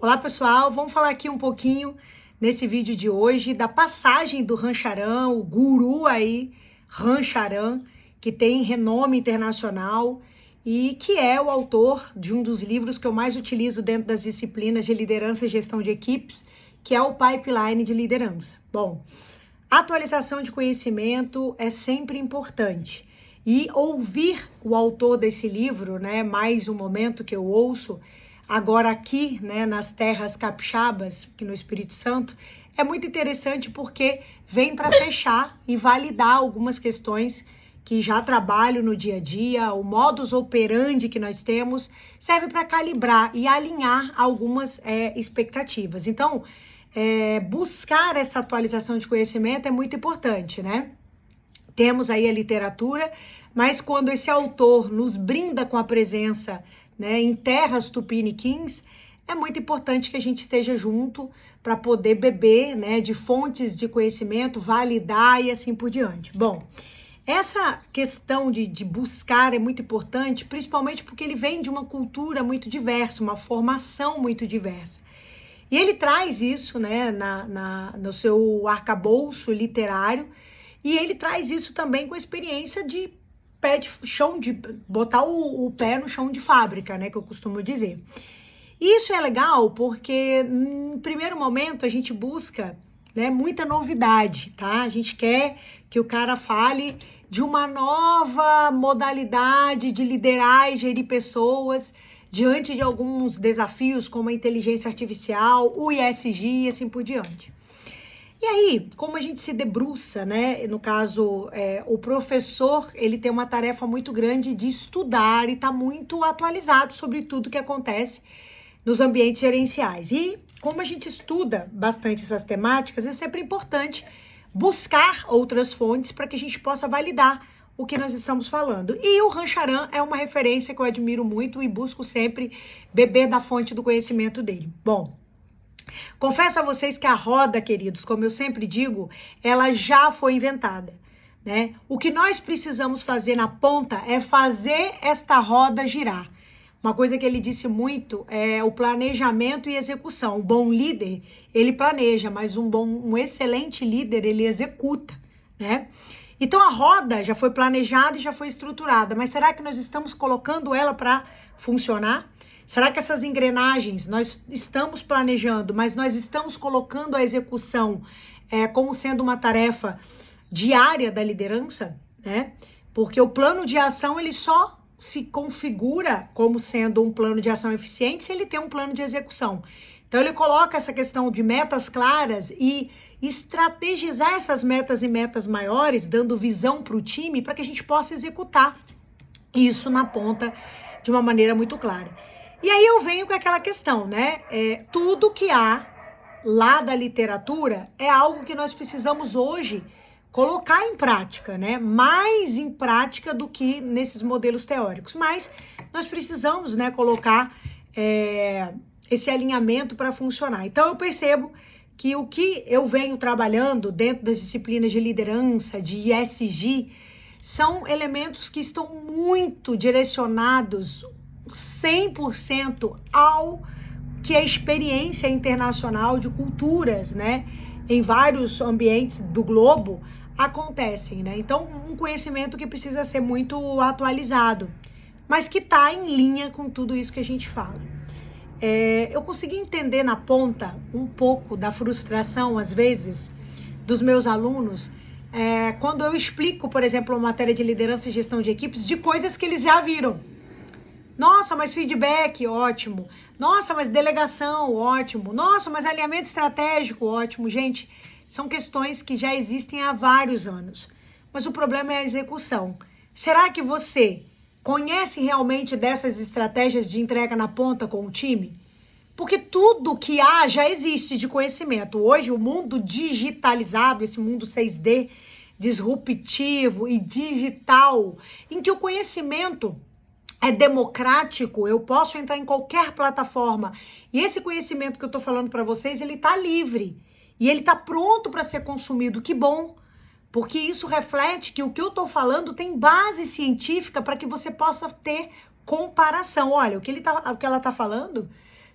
Olá pessoal, vamos falar aqui um pouquinho nesse vídeo de hoje da passagem do Rancharan, o guru aí, Rancharan, que tem renome internacional e que é o autor de um dos livros que eu mais utilizo dentro das disciplinas de liderança e gestão de equipes, que é o Pipeline de Liderança. Bom, atualização de conhecimento é sempre importante e ouvir o autor desse livro, né, mais um momento que eu ouço, agora aqui, né, nas terras capixabas, aqui no Espírito Santo, é muito interessante porque vem para fechar e validar algumas questões que já trabalho no dia a dia, o modus operandi que nós temos, serve para calibrar e alinhar algumas expectativas. Então, buscar essa atualização de conhecimento é muito importante, né? Temos aí a literatura, mas quando esse autor nos brinda com a presença, né, em terras tupiniquins, é muito importante que a gente esteja junto para poder beber, né, de fontes de conhecimento, validar e assim por diante. Bom, essa questão de buscar é muito importante, principalmente porque ele vem de uma cultura muito diversa, uma formação muito diversa. E ele traz isso, né, no seu arcabouço literário, e ele traz isso também com a experiência de pé de chão, de botar o pé no chão de fábrica, né, que eu costumo dizer. E isso é legal porque, em primeiro momento, a gente busca, né, muita novidade, tá? A gente quer que o cara fale de uma nova modalidade de liderar e gerir pessoas diante de alguns desafios como a inteligência artificial, o ESG e assim por diante. E aí, como a gente se debruça, né? No caso, o professor, ele tem uma tarefa muito grande de estudar e tá muito atualizado sobre tudo que acontece nos ambientes gerenciais. E como a gente estuda bastante essas temáticas, é sempre importante buscar outras fontes para que a gente possa validar o que nós estamos falando. E o Rancharan é uma referência que eu admiro muito e busco sempre beber da fonte do conhecimento dele. Bom, confesso a vocês que a roda, queridos, como eu sempre digo, ela já foi inventada, né? O que nós precisamos fazer na ponta é fazer esta roda girar. Uma coisa que ele disse muito é o planejamento e execução. Um bom líder, ele planeja, mas um excelente líder, ele executa, né? Então a roda já foi planejada e já foi estruturada, mas será que nós estamos colocando ela para funcionar? Será que essas engrenagens nós estamos planejando, mas nós estamos colocando a execução como sendo uma tarefa diária da liderança, né? Porque o plano de ação ele só se configura como sendo um plano de ação eficiente se ele tem um plano de execução. Então ele coloca essa questão de metas claras e estrategizar essas metas e metas maiores, dando visão para o time para que a gente possa executar isso na ponta de uma maneira muito clara. E aí eu venho com aquela questão, né? Tudo que há lá da literatura é algo que nós precisamos hoje colocar em prática, né? Mais em prática do que nesses modelos teóricos. Mas nós precisamos, né, colocar esse alinhamento para funcionar. Então eu percebo que o que eu venho trabalhando dentro das disciplinas de liderança, de ESG, são elementos que estão muito direcionados 100% ao que a experiência internacional de culturas, né, em vários ambientes do globo acontecem, né? Então, um conhecimento que precisa ser muito atualizado, mas que está em linha com tudo isso que a gente fala. Eu consegui entender na ponta um pouco da frustração, às vezes, dos meus alunos, quando eu explico, por exemplo, uma matéria de liderança e gestão de equipes, de coisas que eles já viram. Nossa, mas feedback, ótimo. Nossa, mas delegação, ótimo. Nossa, mas alinhamento estratégico, ótimo. Gente, são questões que já existem há vários anos. Mas o problema é a execução. Será que você conhece realmente dessas estratégias de entrega na ponta com o time? Porque tudo que há já existe de conhecimento. Hoje, o mundo digitalizado, esse mundo 6D, disruptivo e digital, em que o conhecimento é democrático, eu posso entrar em qualquer plataforma. E esse conhecimento que eu tô falando para vocês, ele tá livre. E ele tá pronto para ser consumido. Que bom! Porque isso reflete que o que eu tô falando tem base científica para que você possa ter comparação. Olha, o que ela tá falando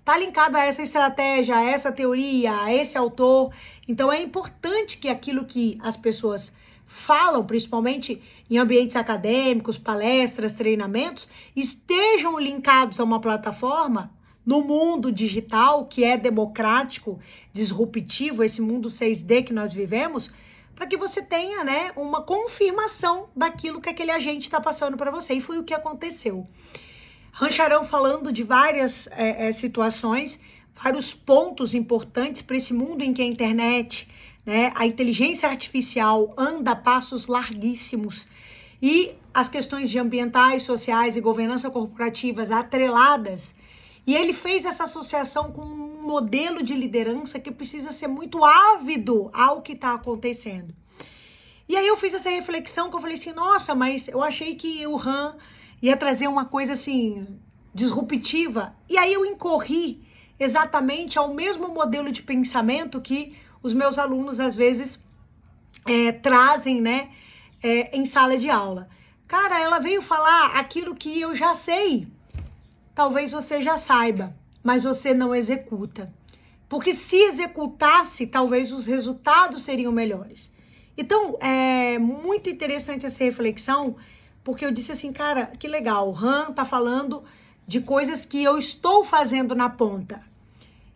está linkado a essa estratégia, a essa teoria, a esse autor. Então é importante que aquilo que as pessoas falam, principalmente em ambientes acadêmicos, palestras, treinamentos, estejam linkados a uma plataforma no mundo digital, que é democrático, disruptivo, esse mundo 6D que nós vivemos, para que você tenha, né, uma confirmação daquilo que aquele agente está passando para você. E foi o que aconteceu. Rancharão falando de várias situações, vários pontos importantes para esse mundo em que a internet, né, a inteligência artificial anda a passos larguíssimos e as questões de ambientais, sociais e governança corporativas atreladas. E ele fez essa associação com um modelo de liderança que precisa ser muito ávido ao que está acontecendo. E aí eu fiz essa reflexão que eu falei assim, nossa, mas eu achei que o Han ia trazer uma coisa assim, disruptiva. E aí eu incorri exatamente ao mesmo modelo de pensamento que os meus alunos às vezes trazem, né, em sala de aula. Cara, ela veio falar aquilo que eu já sei. Talvez você já saiba, mas você não executa. Porque se executasse, talvez os resultados seriam melhores. Então, é muito interessante essa reflexão, porque eu disse assim, cara, que legal, o Han tá falando de coisas que eu estou fazendo na ponta,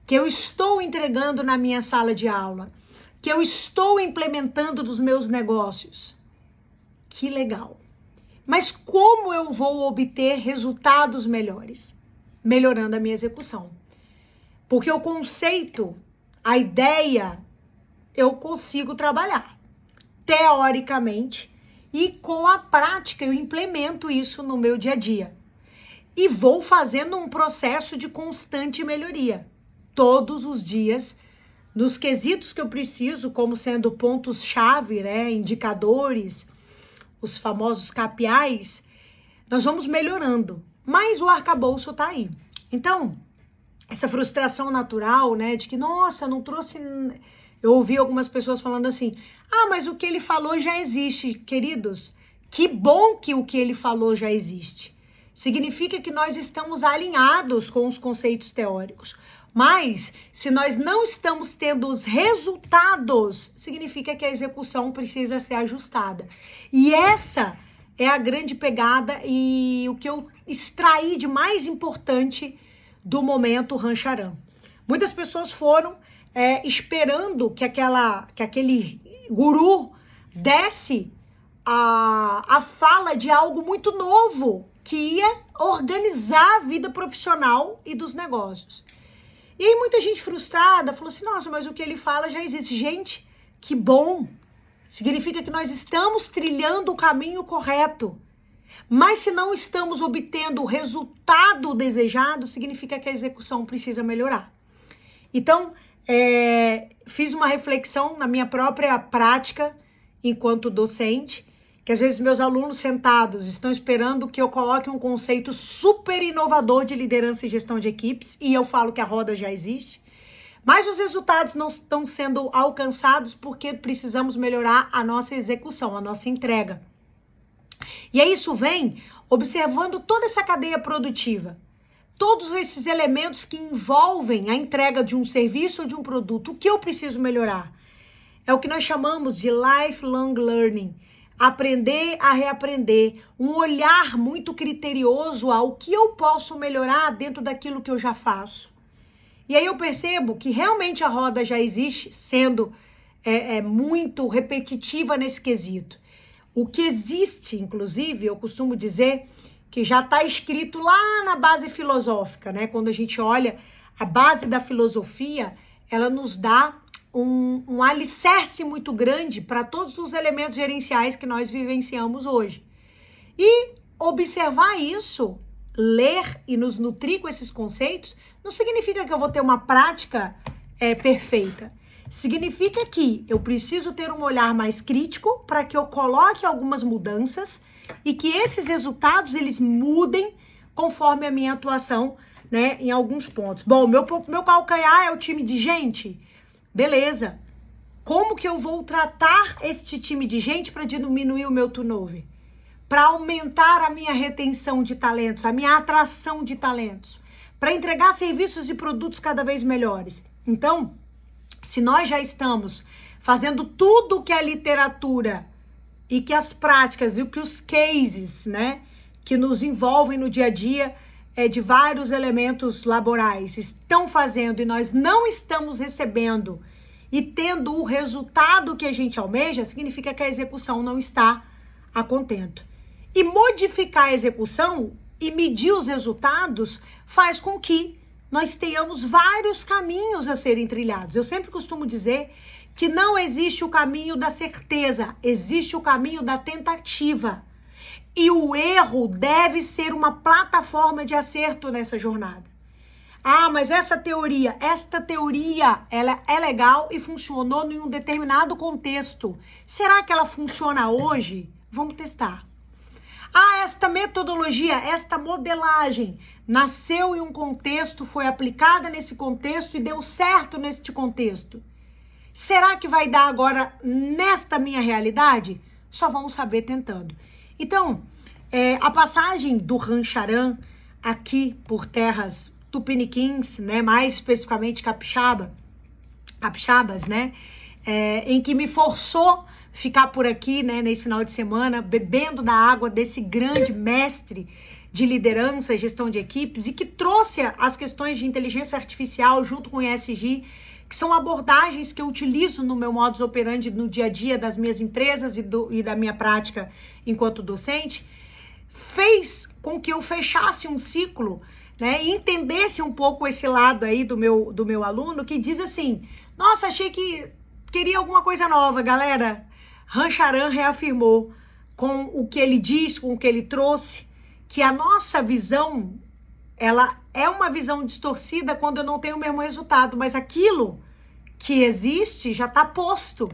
que eu estou entregando na minha sala de aula, que eu estou implementando nos meus negócios. Que legal. Mas como eu vou obter resultados melhores? Melhorando a minha execução. Porque o conceito, a ideia, eu consigo trabalhar. Teoricamente. E com a prática eu implemento isso no meu dia a dia. E vou fazendo um processo de constante melhoria. Todos os dias, nos quesitos que eu preciso, como sendo pontos-chave, né, indicadores, os famosos KPIs, nós vamos melhorando, mas o arcabouço tá aí. Então, essa frustração natural, né, de que, nossa, não trouxe... Eu ouvi algumas pessoas falando assim, mas o que ele falou já existe. Queridos, que bom que o que ele falou já existe. Significa que nós estamos alinhados com os conceitos teóricos. Mas, se nós não estamos tendo os resultados, significa que a execução precisa ser ajustada. E essa é a grande pegada e o que eu extraí de mais importante do momento Rancharan. Muitas pessoas foram esperando que aquele guru desse a fala de algo muito novo, que ia organizar a vida profissional e dos negócios. E aí muita gente frustrada falou assim, nossa, mas o que ele fala já existe. Gente, que bom! Significa que nós estamos trilhando o caminho correto. Mas se não estamos obtendo o resultado desejado, significa que a execução precisa melhorar. Então, fiz uma reflexão na minha própria prática enquanto docente, que às vezes meus alunos sentados estão esperando que eu coloque um conceito super inovador de liderança e gestão de equipes, e eu falo que a roda já existe, mas os resultados não estão sendo alcançados porque precisamos melhorar a nossa execução, a nossa entrega. E aí isso vem observando toda essa cadeia produtiva, todos esses elementos que envolvem a entrega de um serviço ou de um produto. O que eu preciso melhorar? É o que nós chamamos de lifelong learning. Aprender a reaprender, um olhar muito criterioso ao que eu posso melhorar dentro daquilo que eu já faço. E aí eu percebo que realmente a roda já existe, sendo muito repetitiva nesse quesito. O que existe, inclusive, eu costumo dizer que já está escrito lá na base filosófica, né? Quando a gente olha a base da filosofia, ela nos dá um alicerce muito grande para todos os elementos gerenciais que nós vivenciamos hoje. E observar isso, ler e nos nutrir com esses conceitos, não significa que eu vou ter uma prática perfeita. Significa que eu preciso ter um olhar mais crítico para que eu coloque algumas mudanças e que esses resultados eles mudem conforme a minha atuação, né, em alguns pontos. Bom, meu calcanhar é o time de gente. Beleza. Como que eu vou tratar este time de gente para diminuir o meu turnover? Para aumentar a minha retenção de talentos, a minha atração de talentos? para entregar serviços e produtos cada vez melhores. Então, se nós já estamos fazendo tudo que a literatura e que as práticas e o que os cases, né, que nos envolvem no dia a dia, de vários elementos laborais estão fazendo e nós não estamos recebendo e tendo o resultado que a gente almeja, significa que a execução não está a contento. E modificar a execução e medir os resultados faz com que nós tenhamos vários caminhos a serem trilhados. Eu sempre costumo dizer que não existe o caminho da certeza, existe o caminho da tentativa. E o erro deve ser uma plataforma de acerto nessa jornada. Ah, mas esta teoria, ela é legal e funcionou em um determinado contexto. Será que ela funciona hoje? Vamos testar. Ah, esta metodologia, esta modelagem nasceu em um contexto, foi aplicada nesse contexto e deu certo neste contexto. Será que vai dar agora nesta minha realidade? Só vamos saber tentando. Então, a passagem do Rancharan aqui por terras tupiniquins, né, mais especificamente capixabas, né, em que me forçou ficar por aqui, né, nesse final de semana, bebendo da água desse grande mestre de liderança e gestão de equipes e que trouxe as questões de inteligência artificial junto com o ESG, que são abordagens que eu utilizo no meu modus operandi no dia a dia das minhas empresas e da minha prática enquanto docente, fez com que eu fechasse um ciclo, né, e entendesse um pouco esse lado aí do meu aluno que diz assim, nossa, achei que queria alguma coisa nova, galera. Rancharan reafirmou com o que ele diz, com o que ele trouxe, que a nossa visão, ela é uma visão distorcida quando eu não tenho o mesmo resultado, mas aquilo que existe já está posto.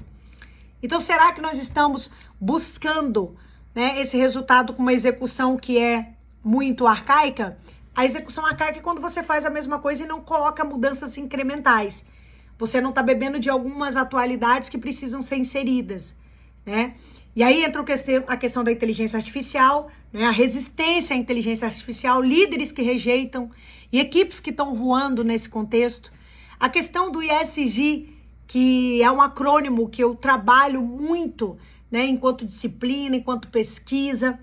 Então, será que nós estamos buscando, né, esse resultado com uma execução que é muito arcaica? A execução arcaica é quando você faz a mesma coisa e não coloca mudanças incrementais. Você não está bebendo de algumas atualidades que precisam ser inseridas, né? E aí entra a questão da inteligência artificial, né? A resistência à inteligência artificial, líderes que rejeitam e equipes que estão voando nesse contexto. A questão do ESG, que é um acrônimo que eu trabalho muito, né, enquanto disciplina, enquanto pesquisa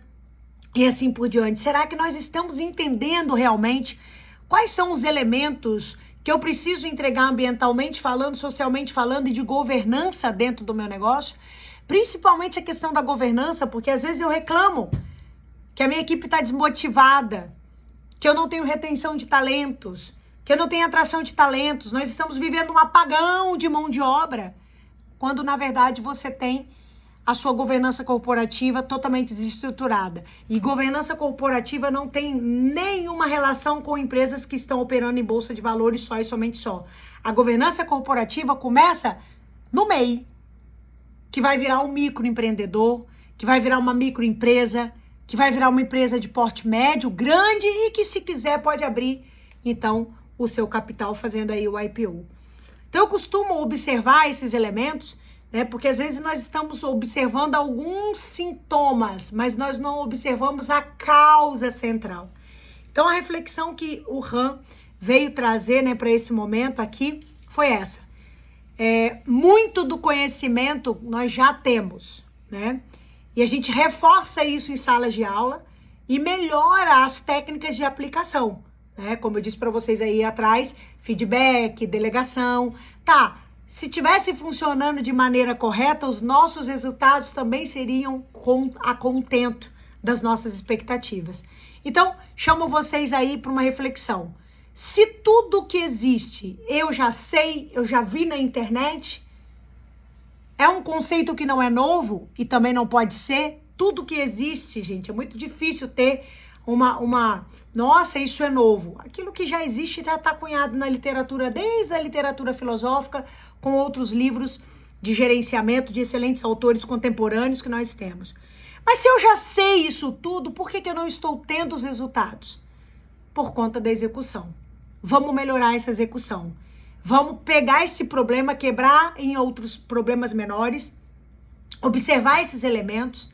e assim por diante. Será que nós estamos entendendo realmente quais são os elementos que eu preciso entregar ambientalmente falando, socialmente falando e de governança dentro do meu negócio? Principalmente a questão da governança, porque às vezes eu reclamo que a minha equipe está desmotivada, que eu não tenho retenção de talentos, que eu não tenho atração de talentos. Nós estamos vivendo um apagão de mão de obra, quando na verdade você tem a sua governança corporativa totalmente desestruturada. E governança corporativa não tem nenhuma relação com empresas que estão operando em bolsa de valores só e somente só. A governança corporativa começa no MEI, que vai virar um microempreendedor, que vai virar uma microempresa, que vai virar uma empresa de porte médio, grande e que, se quiser, pode abrir, então, o seu capital fazendo aí o IPO. Então, eu costumo observar esses elementos, né, porque às vezes nós estamos observando alguns sintomas, mas nós não observamos a causa central. Então, a reflexão que o Ran veio trazer, né, para esse momento aqui foi essa. Muito do conhecimento nós já temos, né? E a gente reforça isso em salas de aula e melhora as técnicas de aplicação, né? Como eu disse para vocês aí atrás, feedback, delegação. Tá, se tivesse funcionando de maneira correta, os nossos resultados também seriam a contento das nossas expectativas. Então, chamo vocês aí para uma reflexão. Se tudo que existe eu já sei, eu já vi na internet, é um conceito que não é novo e também não pode ser. Tudo que existe, gente, é muito difícil ter nossa, isso é novo. Aquilo que já existe já está cunhado na literatura, desde a literatura filosófica, com outros livros de gerenciamento de excelentes autores contemporâneos que nós temos. Mas se eu já sei isso tudo, por que eu não estou tendo os resultados? Por conta da execução. Vamos melhorar essa execução. Vamos pegar esse problema, quebrar em outros problemas menores, observar esses elementos,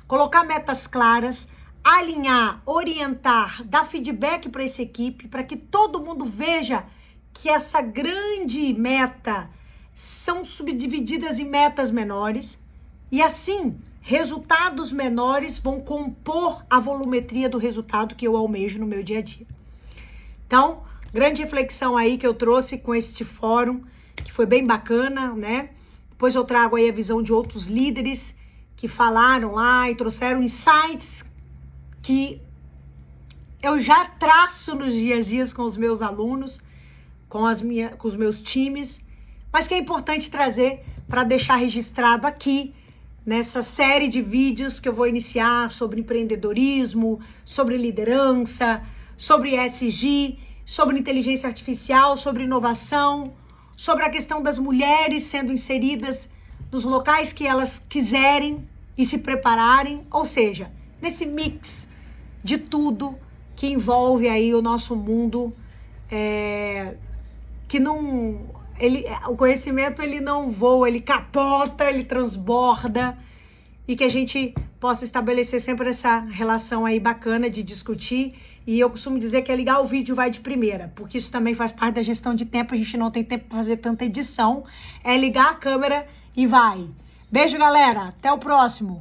colocar metas claras, alinhar, orientar, dar feedback para essa equipe, para que todo mundo veja que essa grande meta são subdivididas em metas menores e assim resultados menores vão compor a volumetria do resultado que eu almejo no meu dia a dia. Então, grande reflexão aí que eu trouxe com este fórum, que foi bem bacana, né? Depois eu trago aí a visão de outros líderes que falaram lá e trouxeram insights que eu já traço nos dias a dias com os meus alunos, com os meus times, mas que é importante trazer para deixar registrado aqui, nessa série de vídeos que eu vou iniciar sobre empreendedorismo, sobre liderança, sobre ESG, sobre inteligência artificial, sobre inovação, sobre a questão das mulheres sendo inseridas nos locais que elas quiserem e se prepararem, ou seja, nesse mix de tudo que envolve aí o nosso mundo, que não, o conhecimento ele não voa, ele capota, ele transborda, e que a gente possa estabelecer sempre essa relação aí bacana de discutir. E eu costumo dizer que é ligar o vídeo vai de primeira, porque isso também faz parte da gestão de tempo, a gente não tem tempo para fazer tanta edição, é ligar a câmera e vai. Beijo, galera, até o próximo.